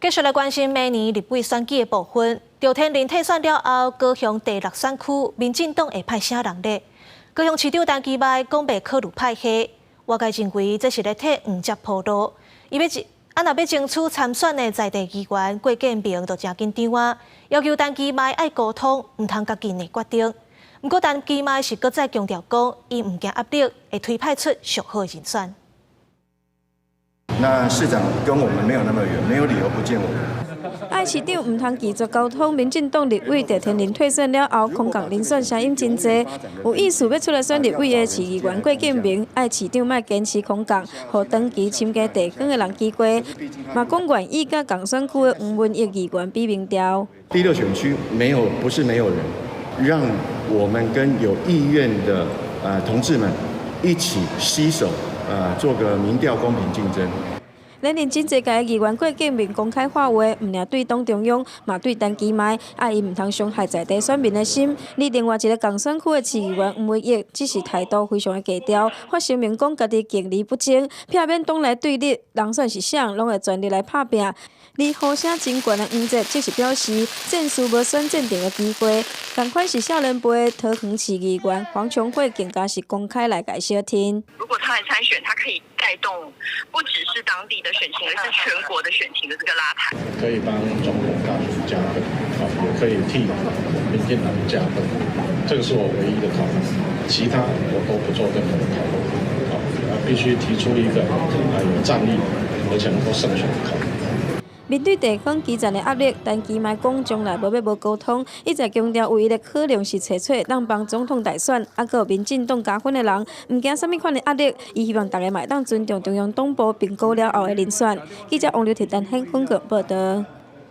继续来关心明年立委选举的部分。赵天麟退选了后，高雄第6选区民进党会派啥人呢？高雄市长陈其迈讲袂考虑派系，我个认为这是咧替黄捷铺路。若要争取参选的在地议员郭建明就真紧张啊，要求陈其迈爱沟通，唔通家己内决定。不过陈其迈是搁再强调讲，伊唔惊压力，会推派出上好的人选。 那市长跟我们没有那么远，没有理由不见我们。爱市长唔通拒绝沟通，民进党立委赵天麟退选了后，空降人选声音真济，有意思要出来选立委的市议员郭建明，爱市长莫坚持空降，互长期参加地方的人机会，嘛讲愿意甲共选区的黄文义议员比民调。第6选区不是没有人，让我们跟有意愿的同志们一起携手。 做个民调公平竞争。连任真济届的议员郭建明公开话话，唔仅对党中央，嘛对陈其迈，爱伊唔通伤害在地选民的心。而另外一个共选区的市议员黄文义，只是态度非常的低调，发声明讲家己敬而不争，避免党内对立，人选是啥人，拢会全力来拍拼。而呼声真悬的黄捷，即是表示战术无选战定的机会。同款是少年辈的桃园市议员黄琼慧，更加是公开来解小听。如果他来参选，他可以带动不只是当地的选情，而是全国的选情的这个拉抬。可以帮总统大选加分，也可以替民进党加分，这个是我唯一的考虑，其他我都不做任何的考虑。必须提出一个有战力而且能够胜选的考虑。 面对地方基层的压力，陈其迈讲将来无要无沟通，一直强调唯一的可能是找当帮总统大选，有民进党加分的人，唔惊什么款的压力。伊希望大家卖当尊重中央党部评估了后的人选。记者王刘铁丹香港报道。